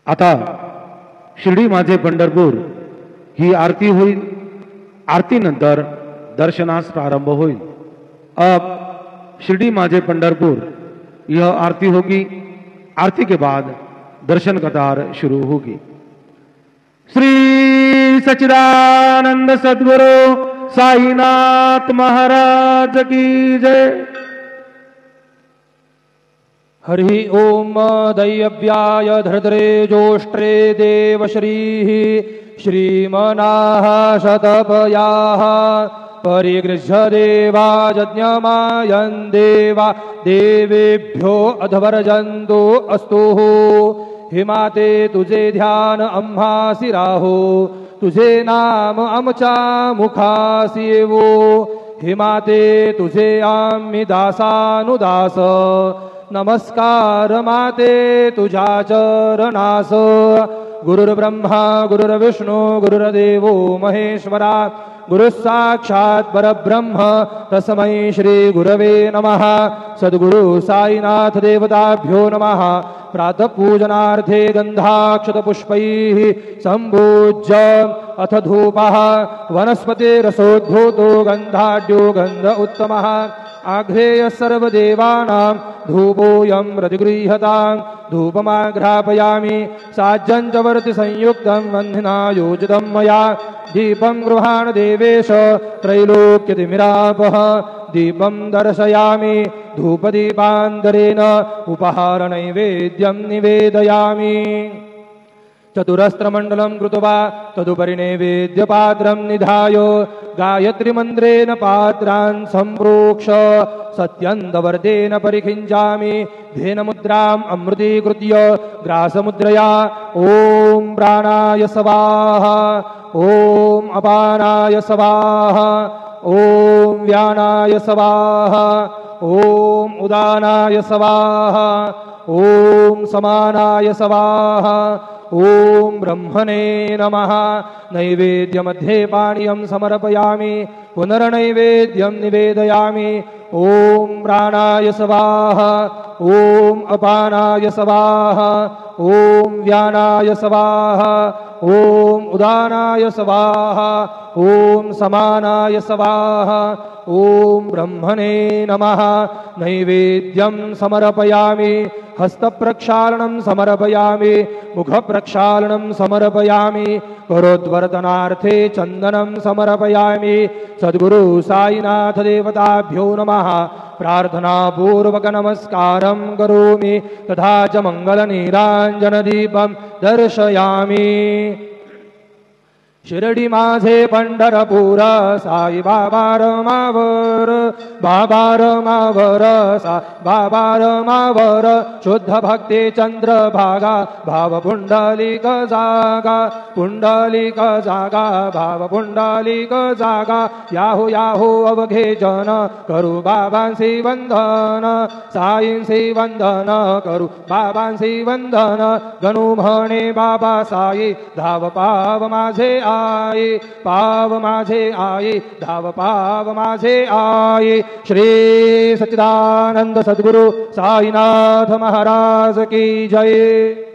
आता शिर्डी माझे पंढरपूर ही आरती होईल। आरती नंतर दर्शनास प्रारंभ होईल। अब शिर्डी माझे पंढरपुर यह आरती होगी। आरती के बाद दर्शन कतार शुरू होगी। श्री सच्चिदानंद सद्गुरु साईनाथ महाराज की जय। हरि ओम दैव्याय धर्द्रे जोष्ट्रे देवश्रीः श्रीमनाः शतपयाः परिगृह्य देवा यज्ञमायन् देवा देवेभ्यो अधवर्जन्तो अस्तुः। हिमाते तुझे ध्यान आम्हासी राहो, तुझे नाम आमच्या मुखासी येवो। हिमाते तुझे आम्ही दासानुदास, नमस्कार माते तुझ्या चरणास। गुरुर्ब्रह्मा गुरुर्विष्णू गुरुर्देवो महेश्वरा, गुरु साक्षात् परब्रह्म तस्मै श्री गुरवे नमः। सद्गुरु साईनाथ देवताभ्यो नमः। प्रातः पूजनार्थे गन्धाक्षतपुष्पैः सम्पूज्य अथ धूपः वनस्पतिरसोद्भूतो गन्धाढ्यो गन्ध उत्तमः। आघ्रेय सर्वदेवानां धूपोऽयं प्रतिगृह्यतां। धूपमाघ्रापयामि साज्जञ्चवर्ति संयुक्तं वह्निना योजितं मया। दीपं गृहाण देवेश त्रैलोक्यतिमिरापः। दीपं दर्शयामि धूपदीपान्तरेण, उपहारनैवेद्यं निवेदयामि। चतुरस्त्रमण्डलं कृत्वा तदुपरि नैवेद्यपात्रं निधाय, गायत्रीमन्त्रेण पात्रान् सम्प्रोक्ष सत्यन्तवर्तेन परिखिञ्चामि। धेनमुद्राम् अमृतीकृत्य ग्रासमुद्रया ॐ प्राणाय स्वाहा, ॐ अपानाय स्वाहा, ॐ व्यानाय स्वाहा, ॐ उदानाय स्वाहा, ॐ समानाय स्वाहा, ॐ ब्रह्मणे नमः। नैवेद्यमध्ये पानीयं समर्पयामि, पुनर्नैवेद्यं निवेदयामि। ॐ प्राणाय स्वाहा, ॐ अपानाय स्वाहा, ॐ व्यानाय स्वाहा, ॐ उदानाय स्वाहा, ॐ समानाय स्वाहा, ॐ ब्रह्मणे नमः। नैवेद्यं समर्पयामि, हस्तप्रक्षालनं समर्पयामि, मुखप्रक्षालनं समर्पयामि, करोद्वर्तनार्थे चन्दनं समर्पयामि। सद्गुरु साईनाथ देवताभ्यो नमः। प्रार्थनापूर्वक नमस्कारं करोमि, तथा च मङ्गलनीराञ्जनदीपं दर्शयामि। शिर्डी माझे पंढरपूर साई बाबा रमावर, बाबा रमावर, साई बाबा रमावर। शुद्ध भक्ती चंद्रभागा, भाव पुंडलिक जागा, पुंडलिक जागा, भाव पुंडलिक जागा। याहू याहू अवघे जन, करू बाबांसी वंदन, साईंसी वंदन, करू बाबांसी वंदन। गणू म्हणे बाबा साई, धाव पाव माझे आई, पाव माझे आई, धाव पाव माझे आई। श्री सच्चिदानंद सद्गुरु साईनाथ महाराज की जय।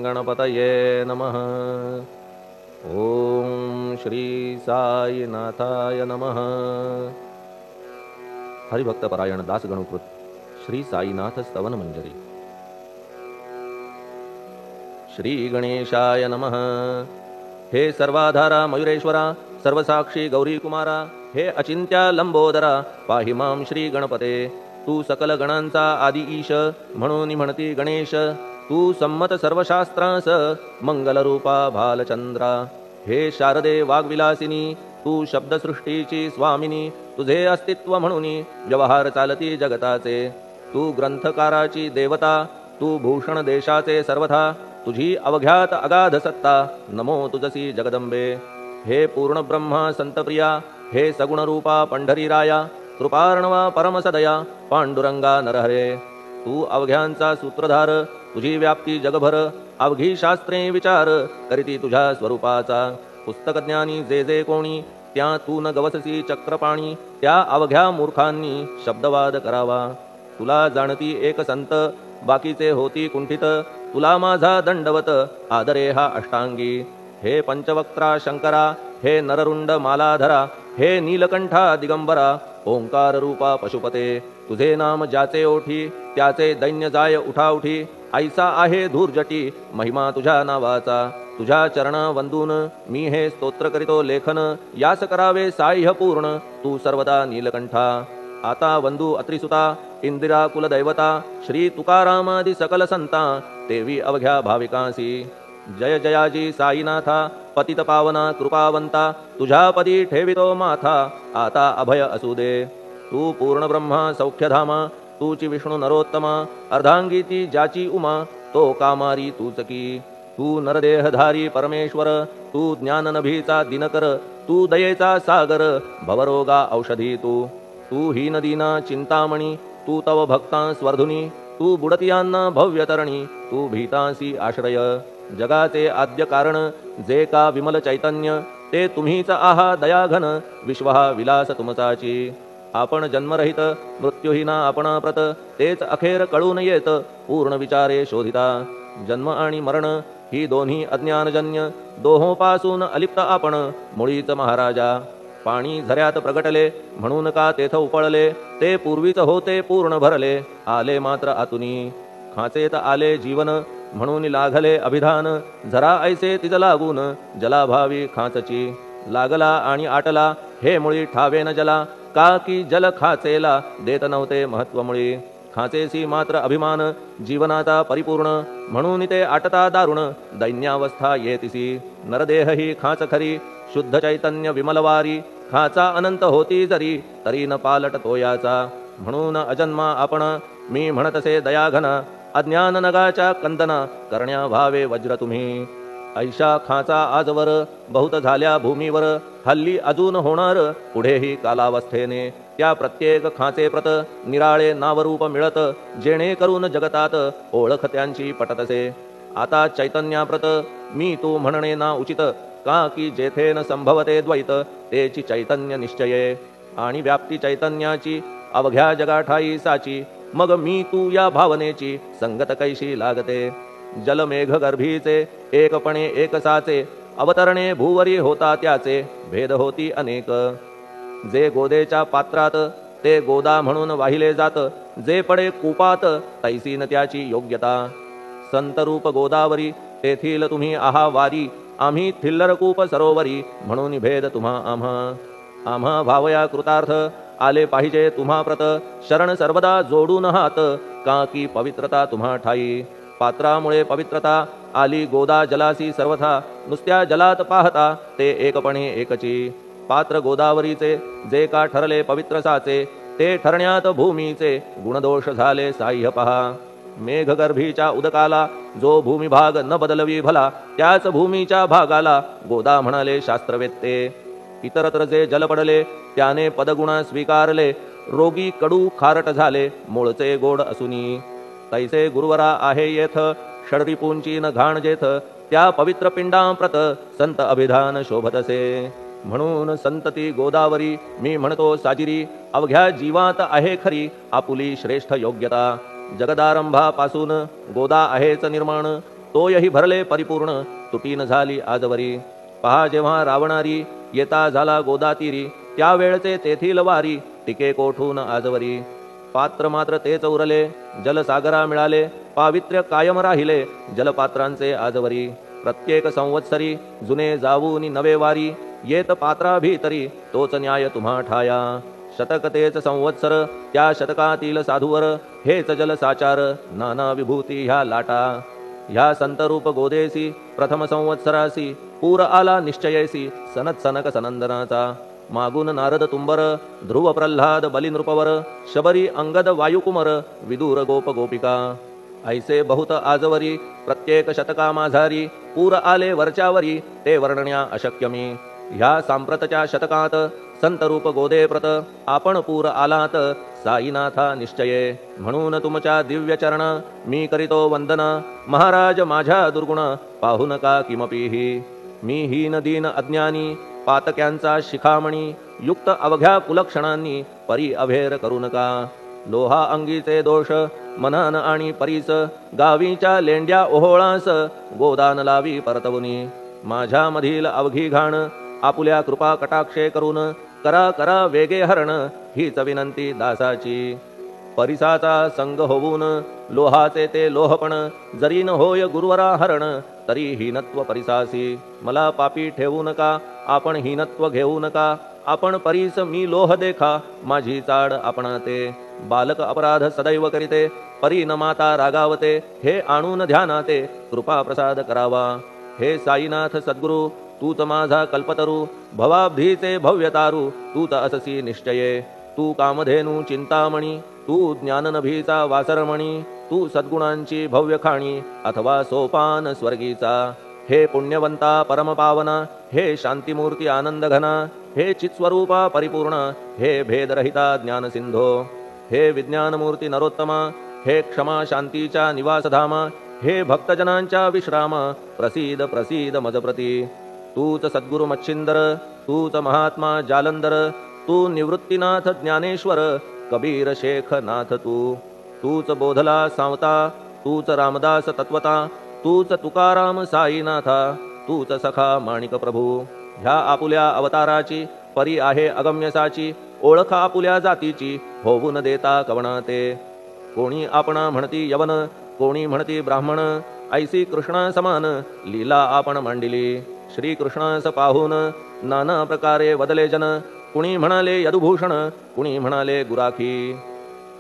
गणपतये नमः। ओम श्री साईनाथाय नमः। हरिभक्त परायण दास गणुकृत श्री साईनाथ स्तवन मंजरी. श्री गणेशाय नमः. हे सर्वाधारा मयुरेश्वरा, सर्वसाक्षी गौरी कुमारा, हे अचिंत्या लंबोदरा, पाहि मां श्री गणपते. तू सकल गणांचा आदि ईश, म्हणून म्हणती गणेश. तू संमत सर्वशास्त्रांस, मंगलरूपा भालचंद्रा. हे शारदे वाग्विलासिनी, तू शब्दसृष्टीची स्वामिनी. तुझे अस्तित्व म्हणून व्यवहार चालती जगताचे. तू ग्रंथकाराची देवता, तू भूषण देशाचे सर्वथा. तुझी अवघ्यात अगाध सत्ता, नमो तुझसी जगदंबे. हे पूर्ण ब्रह्मा संतप्रिया, हे सगुण रूपा पंढरीराया. कृपार्णवा परमसदया, पांडुरंगा नरहरे. तू अवघ्यांचा सूत्रधार, तुझी व्याप्ती जगभर. अवघी शास्त्रे विचार करीती तुझ्या स्वरूपाचा. पुस्तकज्ञानी जे जे कोणी, त्या तू न गवससी चक्रपाणी. त्या अवघ्या मूर्खांनी शब्दवाद करावा. तुला जाणती एक संत, बाकीचे होती कुंठित. तुला माझा दंडवत, आदरे हा अष्टांगी. हे पंचवक्त्रा शंकरा, हे नररुंड मालाधरा, हे नीलकंठा दिगंबरा. ओंकार रूपा पशुपते, तुझे नाम ज्याचे ओठी, त्याचे दैन्य जाय उठाउठी. ऐसा आहे धूर्जटी, महिमा तुझ्या नावाचा. तुझ्या चरणा वंदून मी हे स्तोत्र करीतो लेखन. यास करावे साह्य पूर्ण, तू सर्वदा नीलकंठा. आता वंदू अत्रिसुता, इंदिरा कुलदैवता. श्री तुकारामादि सकल संता, देवी अवघ्या भाविकांसी. जय जयाजी साईनाथा, पतित पावना कृपावंता. तुझ्या पदी ठेवितो माथा, आता अभय असू दे. तू पूर्ण ब्रह्मा सौख्यधामा, तूची विष्णू नरोत्तमा. अर्धांगी ती ज्याची उमा, तो कामारी तूच की. तू नरदेहधारी परमेश्वर, तू ज्ञाननभीचा दिनकर. तू दयेचा सागर, भवरोगा औषधी तू. तू ही नदीना चिंतामणी, तू तव भक्तां स्वर्धुनी. तू बुडतियांना भव्यतरणी, तू भीतांसी आश्रय. जगाचे आद्य कारण, जे का विमल चैतन्य. ते तुम्हीच आहा दयाघन, विश्वहा विलास तुमचाची. आपण जन्मरहित, मृत्यूहीना आपणा प्रत. तेच अखेर कळून येत, पूर्ण विचारे शोधिता. जन्म आणि मरण ही दोन्ही अज्ञानजन्य. दोहोपासून अलिप्त आपण, मुळीच महाराजा. पाणी झऱ्यात प्रगटले, म्हणून का तेथ उपळले. ते पूर्वीच होते पूर्ण भरले, आले मात्र आतुनी. खाचेत आले जीवन, म्हणून लागले अभिधान. झरा ऐसे तिज लागून, जलाभावी खाचची. लागला आणि आटला, हे मुळी ठावे न जला. का की जल खाचेला देत नव्हते महत्वमुळी. खाचेसी मात्र अभिमान, जीवनाचा परिपूर्ण. म्हणून ते आटता दारुण, दैन्यावस्था येतिसी. नरदेह ही खाच खरी, शुद्ध चैतन्य विमलवारी. खाचा अनंत होती जरी, तरी न पालट तोयाचा. म्हणून अजन्मा आपण, मी म्हणतसे दयाघन. अज्ञान नगाच्या कंदना, करण्या व्हावे वज्र तुम्ही. ऐशा खाचा आजवर, बहुत झाल्या भूमीवर. हल्ली अजून होणार, पुढेही कालावस्थेने. त्या प्रत्येक खाचे प्रत, निराळे नावरूप मिळत. जेणे करून जगतात, ओळख त्यांची पटतसे. आता चैतन्याप्रत, मी तू म्हणणे ना उचित. का की जेथे न संभवते द्वैत, तेची चैतन्य निश्चये. आणि व्याप्ती चैतन्याची, अवघ्या जगाठाई साची. मग मी तू या भावनेची, संगत कैशी लागते. जलमेघ गर्भीचे, एकपणे एकसाचे. अवतरणे भूवरी होता त्याचे, भेद होती अनेक. जे गोदेच्या पात्रात, ते गोदा म्हणून वाहिले जात. जे पडे कूपात, तैसीन त्याची योग्यता. संतरूप गोदावरी, तेथील तुम्ही आहा वारी. आम्ही थिल्लर कूप सरोवरी, म्हणून भेद तुम्हा आम्हा. आम्हा भावया कृतार्थ, आले पाहिजे तुम्हा प्रत. शरण सर्वदा जोडून हात, का की पवित्रता तुम्हा ठाई. पात्रामुळे पवित्रता आली गोदा जलासी सर्वथा. नुसत्या जलात पाहता, ते एकपणे एकची. पात्र गोदावरीचे, जे का ठरले पवित्र साचे. ते ठरण्यात भूमीचे, गुणदोष झाले साह्य पहा. मेघगर्भीच्या उदकाला, जो भूमिभाग न बदलवी भला. त्याच भूमीच्या भागाला, गोदा म्हणाले शास्त्रवेत्ते. इतरत्र जे जल पडले, त्याने पदगुणा स्वीकारले. रोगी कडू खारट झाले, मूळचे गोड असुनी. तैसे गुरुवरा आहे येथ, षडरिपूंची न घाण जेथ. त्या पवित्र पिंडांप्रत, संत अभिधान शोभतसे. म्हणून संतती गोदावरी, मी म्हणतो साजिरी. अवघ्या जीवात आहे खरी, आपुली श्रेष्ठ योग्यता. जगदारंभापासून गोदा आहेच निर्माण. तोयही भरले परिपूर्ण, तुटीन झाली आजवरी. पहा जेव्हा रावणारी, येता झाला गोदातीरी. त्यावेळचे तेथील वारी, टिके कोठून आजवरी. पात्र मात्र तेच उरले, जलसागरा मिळाले, पावित्र्य कायम राहिले जलपात्रांचे आजवरी. प्रत्येक संवत्सरी जुने जाऊनी नवे वारी, येत पात्रा भीतरी तोच न्याय तुम्हा ठाया. शतक तेच संवत्सर त्या शतकातील साधूवर, हेच जलसाचार नाना विभूती ह्या लाटा. ह्या संतरूप गोदेसी प्रथम संवत्सरासी, पूर आला निश्चयेसी सनत सनक सनंदनाचा. मागून नारद तुंबर, ध्रुव प्रल्हाद बलिनृपवर, शबरी अंगद वायुकुमर, विदूर गोप गोपिका. ऐसे बहुत आजवरी प्रत्येक शतका माझारी, पूर आले वरच्यावरी ते वर्णण्या अशक्य मी. ह्या सांप्रतच्या शतकात संतरूप गोदे प्रत, आपण पूर आलात साईनाथा निश्चये. म्हणून तुमच्या दिव्य चरण मी करीतो वंदना, महाराज माझ्या दुर्गुण पाहू नका किमपीही. मी हीन दीन अज्ञानी पातक्यांचा शिखामणी, युक्त अवघ्या कुलक्षणांनी परी अभेर करू नका. लोहा अंगीचे दोष मनान आणि परीस, गावीच्या लेंड्या ओहोळास गोदान लावी परतवुनी. माझ्या मधील अवघी घाण आपुल्या कृपा कटाक्षे करून, करा करा वेगे हरण हीच विनंती दासाची. परिसाचा संग होऊन लोहाचे ते लोहपण, जरी न होय गुरुवरा हरण तरी हीनत्व परिसासी. मला पापी ठेवू नका, आपण हीनत्व घेऊ नका. आपण परीस मी लोह देखा, माझी चाड आपणाते. बालक अपराध सदैव करीते, परी न माता रागावते. हे आणून ध्यानाते कृपा प्रसाद करावा. हे साईनाथ सद्गुरु तूच माझा कल्पतरू, भवाब्धीचे भव्यतारू तूच अससी निश्चये. तू कामधेनू चिंतामणी, तू ज्ञाननभीचा वासरमणी. तू सद्गुणांची भव्य खाणी अथवा सोपान स्वर्गीचा. हे पुण्यवंता परमपावना, हे शांतिमूर्ती आनंद घना. हे चित्स्वरूपा परिपूर्ण, हे भेदरहिता ज्ञानसिंधो. हे विज्ञानमूर्ती नरोत्तमा, हे क्षमा शांतीच्या निवासधामा. हे भक्तजनांच्या विश्रामा, प्रसीद प्रसीद मजप्रती. तूच सद्गुरु मच्छिंदर, तूच महात्मा जालंधर. तू निवृत्तीनाथ ज्ञानेश्वर, कबीर शेख नाथ तू. तूच बोधला सांवता, तूच रामदास तत्वता. तूच तुकाराम साईनाथा, तूच सखा माणिक प्रभू. ह्या आपुल्या अवताराची परी आहे अगम्यसाची. ओळख आपुल्या जातीची होऊन देता कवणाते. कोणी आपणा म्हणती यवन, कोणी म्हणती ब्राह्मण. ऐसी कृष्णा समान लीला आपण मांडिली. श्री कृष्णास पाहून नाना प्रकारे वदले जन. कुणी म्हणाले यदुभूषण, कुणी म्हणाले गुराखी.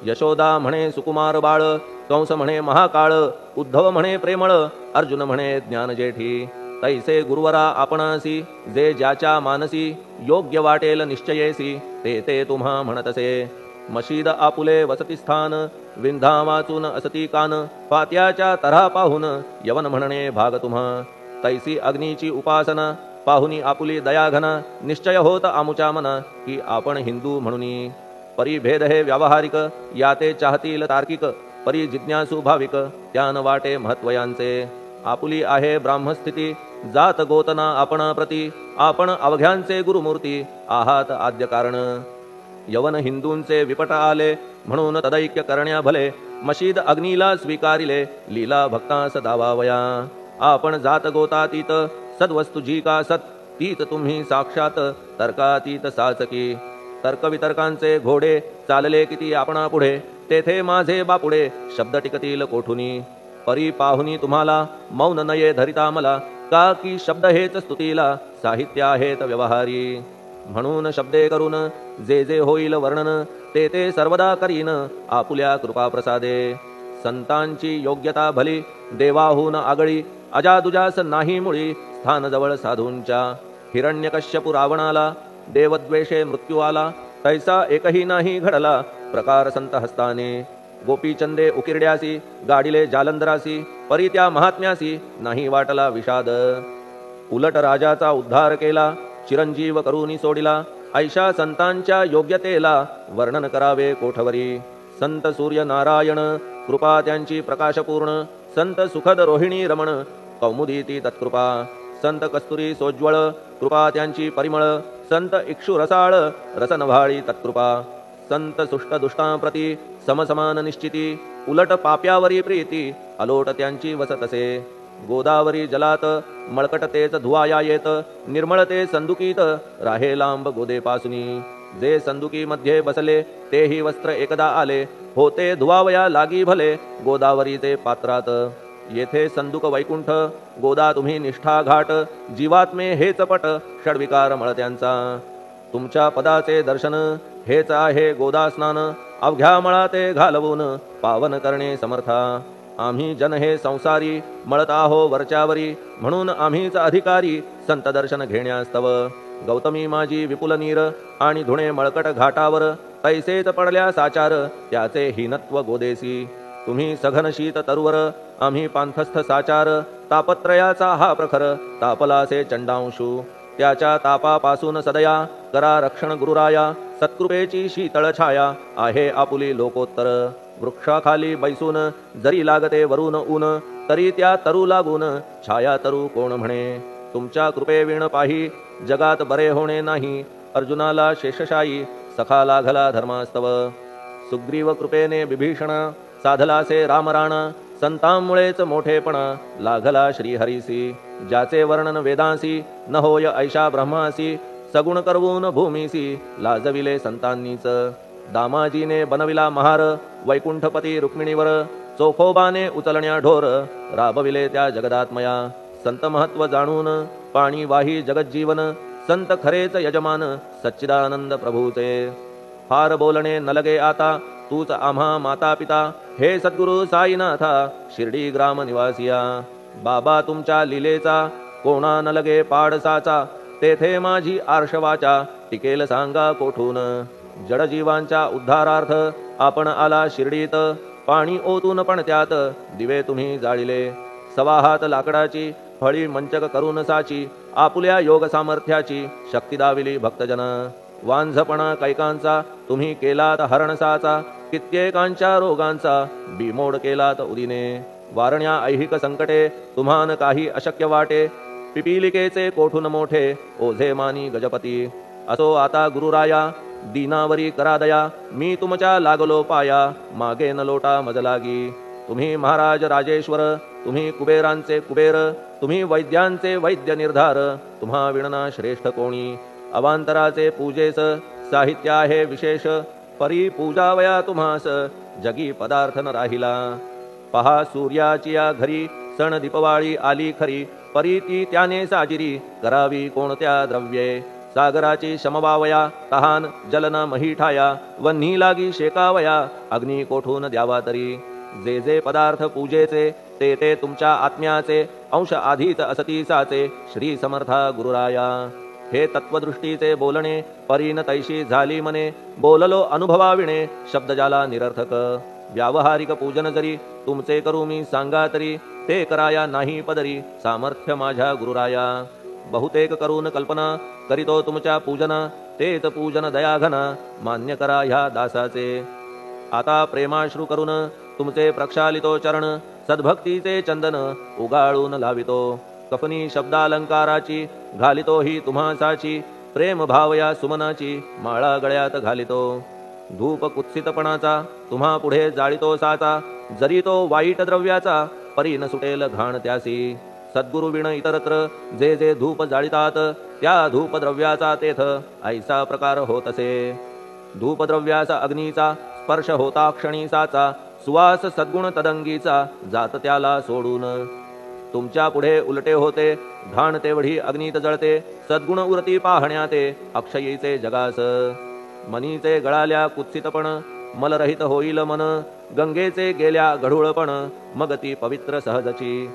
यशोदा म्हणे सुकुमार बाळ, कंस म्हणे महाकाळ. उद्धव म्हणे प्रेमळ, अर्जुन म्हणे ज्ञानजेठी. तैसे गुरुवरा आपणासी, जे ज्याच्या मानसी. योग्य वाटेल निश्चयेसी, ते ते तुम्हा म्हणतसे. मशीद आपुले वसती स्थान, विंधा वाचून असती कान. पात्याच्या तऱ्हा पाहून यवन म्हणणे भाग तुम्हा. तैसी अग्नीची उपासना पाहुनी आपुली दयाघना. निश्चय होत आमुच्या मना, की आपण हिंदू म्हणूनी. परी भेद हे व्यावहारिक, याते चाहतील तार्किक. परी जिज्ञासू भाविक, त्यान वाटे महत्वयांचे. आपुली आहे ब्राह्मस्थिती, जात गोतना आपणा प्रती. आपण अवघ्यांचे गुरुमूर्ती, आहात आद्य कारण. यवन हिंदूंचे विपट आले, म्हणून तदैक्य करण्या भले. मशीद अग्नीला स्वीकारिले, लीला भक्तास दावावया. आपण जात गोतातीत, सद्वस्तु जी का सत. तीत तुम्ही साक्षात तर्कातीत साचकी. तर्कवितर्कांचे घोडे चालले किती आपणा पुढे. तेथे माझे बापुडे शब्द टिकतील कोठुनी. परी पाहुनी तुम्हाला मौन नये धरिता मला. का की शब्द हेच स्तुतीला, साहित्य आहेत व्यवहारी. म्हणून शब्दे करून जे जे होईल वर्णन, ते ते सर्वदा करीन आपुल्या कृपा प्रसादे. संतांची योग्यता भली, देवाहून आगळी. अजादुजास नाही मुळी, स्थान जवळ साधूंच्या. हिरण्यकश्यपु रावणाला, देवद्वेषे मृत्यू आला. तैसा एकही नाही घडला, प्रकार संत हस्ताने. गोपीचंदे उकिरड्यासी, गाडिले जालंधरासी. परी त्या महात्म्यासी नाही वाटला विषाद. उलट राजाचा उद्धार केला, चिरंजीव करूनी सोडिला. ऐशा संतांच्या योग्यतेला वर्णन करावे कोठवरी. संत सूर्य नारायण, कृपा त्यांची प्रकाशपूर्ण. संत सुखद रोहिणी रमण, कौमुदी ती तत्कृपा. संत कस्तुरी सोज्वळ, कृपा त्यांची परिमळ. संत इक्षु रसाळ, रसनभाळी तत्कृपा. संत सुष्ट दुष्टांप्रती समसमान निश्चिती. उलट पाप्यावरी प्रीती, अलोट त्यांची वसतसे. गोदावरी जलात मळकट तेच धुवाया येत. निर्मळते संदुकीत राहे लांब गोदेपासुनी. जे संदुकी मध्ये बसले, तेही वस्त्र एकदा आले. होते धुवावया लागी भले गोदावरीचे पात्रात. येथे संदुक वैकुंठ गोदा तुम्ही निष्ठा घाट. जीवात्मे हेच पट षडविकार मळत्यांचा. तुमच्या पदाचे दर्शन हेच आहे गोदा स्नान. अवघ्या मळाते घालवून पावन करणे समर्था. आम्ही जन हे संसारी मळत आहो वरच्यावरी. म्हणून आम्हीच अधिकारी संत दर्शन घेण्यास्तव. गौतमी माझी विपुल नीर आणि धुणे मळकट घाटावर. तैसेच पडल्या साचार त्याचे हीनत्व गोदेसी. तुम्ही सघन शीत तरुवर आम्ही पांथस्थ साचार. तापत्रयाचा हा प्रखर तापलासे चंडांशू. त्याच्या तापापासून सदया करा रक्षण गुरुराया. सत्कृपेची शीतळ छाया आहे आपुली लोकोत्तर. वृक्षाखाली बैसून जरी लागते वरून ऊन. तरी त्या तरू लागून छाया तरू कोण म्हणे. तुमच्या कृपेविण पाही जगात बरे होणे नाही. अर्जुनाला शेषशायी सखा लागला धर्मास्तव. सुग्रीव कृपेने विभीषण साधलासे रामराण. संतांमुळेच मोठेपणा लागला श्रीहरीसी. ज्याचे वर्णन वेदांसी न होय ऐशा ब्रह्मासी. सगुण करवून भूमीसी लाजविले संतांनीच. दामाजीने बनविला महार वैकुंठपती रुक्मिणीवर. चोखोबाने उचलण्या ढोर राबविले त्या जगदात्मया. संत महत्व जाणून पाणी वाही जगज्जीवन. संत खरेच यजमान सच्चिदानंद प्रभूचे. फार बोलणे न लगे आता तूच आम्हा माता पिता. हे सद्गुरु साईनाथा शिर्डी ग्राम निवासिया. बाबा तुमच्या लीलेचा कोणा न लगे पाडसाचा. तेथे माझी आर्षवाचा टिकेल सांगा कोठून. जडजीवांच्या उद्धारार्थ आपण आला शिर्डीत. पाणी ओतून पण त्यात दिवे तुम्ही जाळिले. सवा हात लाकडाची फळी मंचक करून साची. आपुल्या योग सामर्थ्याची शक्ती दाविली भक्तजन. वांझपणा कैकांचा तुम्ही केलात हरणसाचा. कित्येकांच्या रोगांचा बिमोड केलात उदिने. वारण्या ऐहिक संकटे तुम्हान काही अशक्य वाटे. पिपीलिकेचे कोठून मोठे ओझे मानी गजपती. असो आता गुरुराया दीनावरी करा दया. मी तुमच्या लागलो पाया मागे न लोटा मजलागी. तुम्ही महाराज राजेश्वर तुम्ही कुबेरांचे कुबेर. तुम्ही वैद्यांचे वैद्य निर्धार. तुम्हा विणना श्रेष्ठ कोणी. अवांतराचे पूजेस साहित्य आहे विशेष. परी पूजावया तुम्हास जगी पदार्थ न राहिला. पहा सूर्याची या घरी सण दीपवाळी आली खरी. परी ती त्याने साजिरी करावी कोणत्या द्रव्ये. सागराची शमवावया तहान जलन मही ठाया. वन्ही लागी शेकावया अग्नी कोठून द्यावा तरी. जे जे पदार्थ पूजेचे ते ते तुमच्या आत्म्याचे. अंश आधीच असतीसाचे श्री समर्था गुरुराया. हे तत्वदृष्टीचे बोलणे परीन तैशी झाली मने. बोललो अनुभवाविणे शब्द जाला निरर्थक. व्यावहारिक पूजन जरी तुमचे करू मी सांगा तरी. ते कराया नाही पदरी सामर्थ्य माझ्या गुरुराया. बहुतेक करून कल्पना करीतो तुमच्या पूजना. तेच पूजन दयाघन मान्य करा ह्या दासाचे. आता प्रेमाश्रू करून तुमचे प्रक्षालितो चरण. सद्भक्तीचे चंदन उगाळून लावितो. कफनी शब्दालंकाराची घालितो ही तुम्हासाची. प्रेम भावया सुमनाची माळा गळ्यात घालितो. धूप कुत्सितपणाचा तुम्हा पुढे जाळितो साचा. जरी तो वाईट द्रव्याचा परी न सुटेल घाण त्यासी. सद्गुरु विण इतरत्र जे जे धूप जाळितात त्या धूप द्रव्याचा तेथ ऐसा प्रकार होत असे. धूप द्रव्याचा अग्नीचा स्पर्श होता क्षणी साचा. सुवास सद्गुण तदंगीचा जात त्याला सोडून. तुमच्या पुढे उलटे होते घाण तेवढी अग्नीत जळते. सद्गुण उरती पाहण्याते अक्षयीचे जगास. मनीचे गळाल्या कुत्सितपण मलरहित होईल मन. गंगेचे गेल्या गढूळपण मग ती पवित्र सहजची.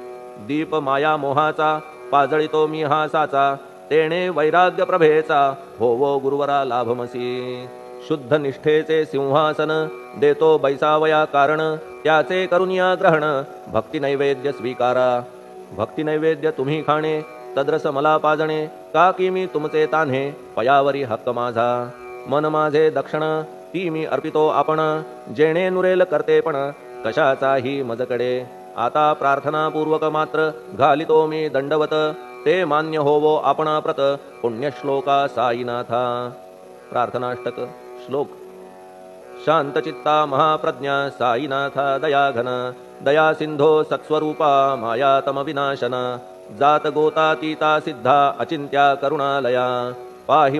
दीप माया मोहाचा पाजळितो मी हा साचा. तेणे वैराग्य प्रभेचा होवो गुरुवरा लाभमसी. शुद्ध निष्ठेचे सिंहासन देतो बैसावया कारण. त्याचे करुनिया ग्रहण भक्ती नैवेद्य स्वीकारा. भक्ती नैवेद्य तुम्ही खाणे तद्रस मला पाजणे. का की मी तुमचे तान्हे पयावरी हक्क माझा. मन माझे दक्षिण ती मी अर्पितो आपण. जेणे नुरेल करतेपण कशाचाही मजकडे. आता प्रार्थनापूर्वक मात्र घालितो मी दंडवत. ते मान्य होवो आपणा प्रत पुण्यश्लोका साईनाथा. प्रार्थनाष्टक श्लोक. शांतचित्ता महाप्रज्ञा साईनाथा दयाघन. दया सिंधो सत्स्वरूपा मायातम विनाशन. जात गोतातीता सिद्धा अचिंत्या करुणालया. पाहि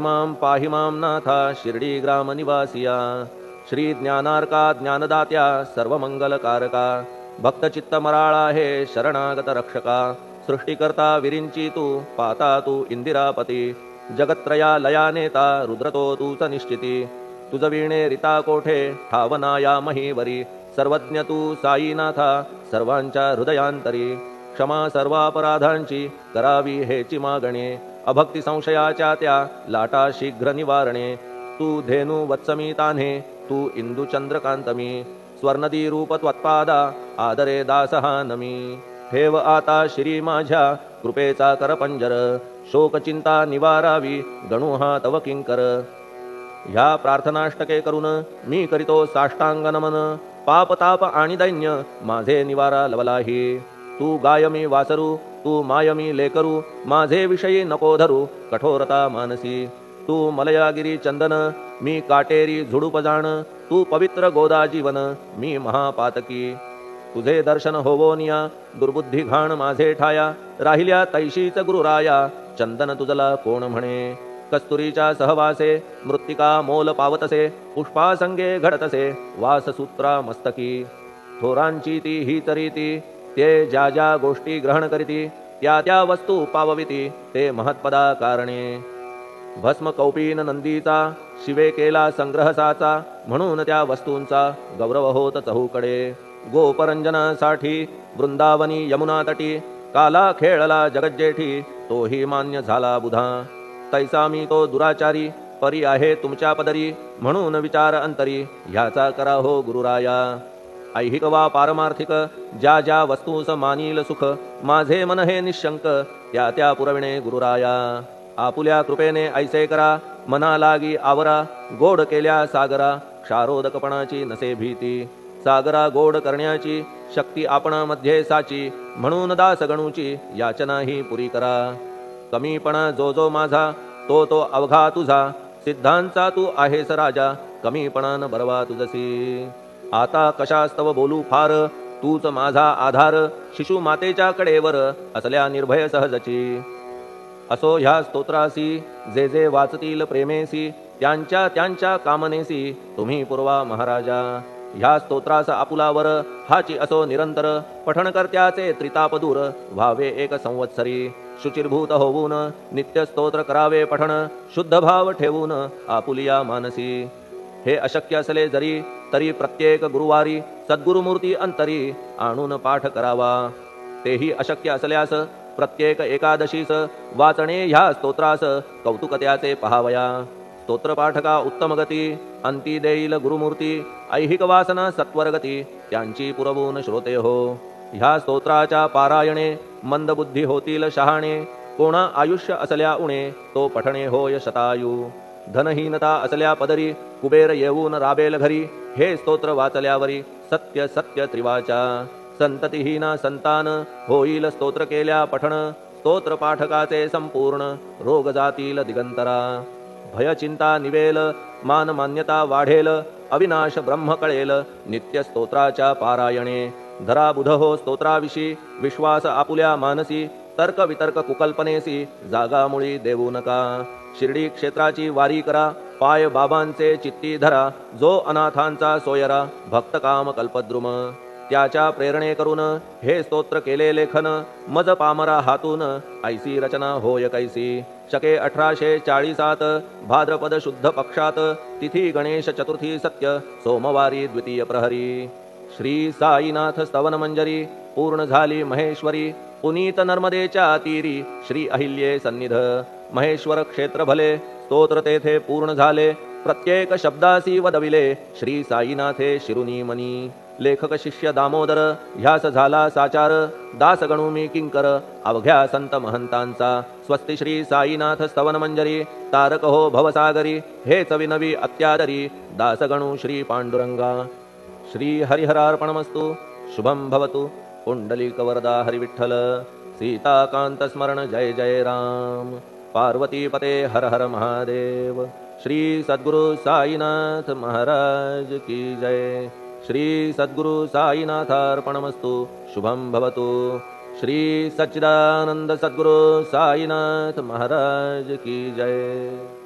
मां नाथा शिर्डी ग्राम निवासिया. श्री ज्ञानार्का ज्ञानदात्या सर्वमंगलकारका भक्तचित्त मराळा हे शरणागत रक्षका सृष्टिकर्ता विरिंची तू पाता तू इंदिरापती जगत्त्रया लया नेता रुद्रतो तूच निश्चिती तुझ वीणे रिता कोठे ठावना या महीवरी सर्वज्ञ तू साईनाथा सर्वांच्या हृदयांतरी क्षमा सर्वापराधांची करावी हेची मागणे अभक्ती संशयाच्या त्या लाटा शीघ्र निवारणे तू धेनू वत्समी तान्हे तू इंदू चंद्रकांतमी स्वर्णदी रूप त्वत्पादा आदरे दासहा नमी ठेव आता श्री माझ्या कृपेचा करपंजर शोकचिंता निवारावी गणू हा तव किंकर ह्या प्रार्थनाष्टके करून मी करीतो साष्टांग नमन पाप ताप आणि दैन्य माझे निवारा लवलाही तू गायमी वासरू तू मायमी लेकरू माझे विषयी नको धरू कठोरता मानसी तू मलयागिरी चंदन मी काटेरी झुडूप जाण तू पवित्र गोदा जीवन मी महापातकी तुझे दर्शन होवोनिया दुर्बुद्धी घाण माझे ठाया राहिल्या तैशीच गुरुराया चंदन तुझला कोण म्हणे कस्तुरीच्या सहवासे मृत्तिका मोल पावतसे पुष्पासंगे घडतसे वाससूत्रा मस्तकी थोरांची ती ही तरीती ते ज्या ज्या गोष्टी ग्रहण करीती त्या त्या वस्तू पावविती ते महत्पदा कारणे भस्म कौपीन नंदीचा शिवे केला संग्रहसाचा म्हणून त्या वस्तूंचा गौरव होत चहूकडे गोपरंजनासाठी वृंदावनी यमुना तटी काला खेळला जगज्जेठी तोही मान्य झाला बुधा तैसा मी तो दुराचारी परी आहे तुमच्या पदरी म्हणून विचार अंतरी ह्याचा करा हो गुरुराया ऐहिक वा पारमार्थिक ज्या ज्या वस्तूस मानील सुख माझे मन हे निशंक त्या त्या पुरविणे गुरुराया आपुल्या कृपेने ऐसे करा मना लागी आवरा गोड केल्या सागरा क्षारोदकपणाची नसे भीती सागरा गोड करण्याची शक्ती आपणामध्ये साची म्हणून दास गणूची याचना ही पुरी करा कमीपणा जो जो माझा तो तो अवघा तुझा सिद्धांचा तू आहेस राजा कमीपणान बरवा तुझसी आता कशास्तव बोलू फार तूच माझा आधार शिशु मातेच्या कडेवर असल्या निर्भय सहजची असो ह्या स्तोत्रासी जे जे वाचतील प्रेमेसी त्यांच्या त्यांच्या कामनेसी तुम्ही पुरवा महाराजा ह्या स्तोत्रास आपुलावर हाची असो निरंतर पठणकर्त्याचे त्रितापदूर व्हावे एक संवत्सरी शुचिर्भूत होऊन नित्य स्तोत्र करावे पठण शुद्ध भाव ठेवून आपुलिया मानसी हे अशक्य असले जरी तरी प्रत्येक गुरुवारी सद्गुरुमूर्ती अंतरी आणून पाठ करावा तेही अशक्य असल्यास प्रत्येक एकादशीस वाचणे ह्या स्तोत्रास कौतुक त्याचे पहावया स्तोत्रपाठका उत्तम गती अंती देईल गुरुमूर्ती ऐहिक वासना सत्वरगती त्यांची पुरवून श्रोते हो ह्या स्तोत्राच्या पारायणे मंदबुद्धी होतील शहाणे कोणा आयुष्य असल्या उणे तो पठणे होय शतायू धनहीनता असल्या पदरी कुबेर येऊन राबेल घरी हे स्तोत्र वाचल्यावरी सत्य सत्य त्रिवाचा संततिहीना संतान होईल स्तोत्र केल्या पठण स्तोत्र पाठकाचे संपूर्ण रोग जातील दिगंतरा भय चिंता निवेल मान मान्यता वाढेल अविनाश ब्रह्म कळेल नित्य स्तोत्राच्या पारायणे धरा बुध हो स्तोत्राविषयी विश्वास आपुल्या मानसी तर्क वितर्क कुकल्पनेसी जागा मुळी देऊ नका शिर्डी क्षेत्राची वारी करा पाय बाबांचे चित्ती धरा जो अनाथांचा सोयरा भक्त काम कल्पद्रुम त्याच्या प्रेरणे करून हे स्तोत्र केले लेखन मज पामरा हातून ऐसी रचना होय कैसी शके 1840 भाद्रपद शुद्ध पक्षात तिथी गणेश चतुर्थी सत्य सोमवारी द्वितीय प्रहरी श्री साईनाथ स्तवन मंजरी पूर्ण झाली महेश्वरी पुनीत नर्मदेच्या तीरी श्री अहिल्ये सन्निध महेश्वर क्षेत्र भले स्तोत्र तेथे पूर्ण झाले प्रत्येक शब्दासी वदविले श्री साईनाथे शिरुनी मनी लेखक शिष्य दामोदर ह्यास झाला साचार दास गणू मी किंकर अवघ्या संत महंतांचा स्वस्ति श्री साईनाथ स्तवन मंजरी तारक हो भवसागरी हेच विनवी अत्यादरी दास गणू श्री पांडुरंगा श्री हरिहरार्पणमस्तु शुभम भवतु पुंडलिक वरदा हरिविठ्ठल सीताकांत स्मरण जय जय राम पार्वती पते हर हर महादेव श्री सद्गुरु साईनाथ महाराज की जय श्री सद्गुरु साईनाथार्पणमस्तु शुभम भवतु श्री सच्चिदानंद सद्गुरु साईनाथ महाराज की जय।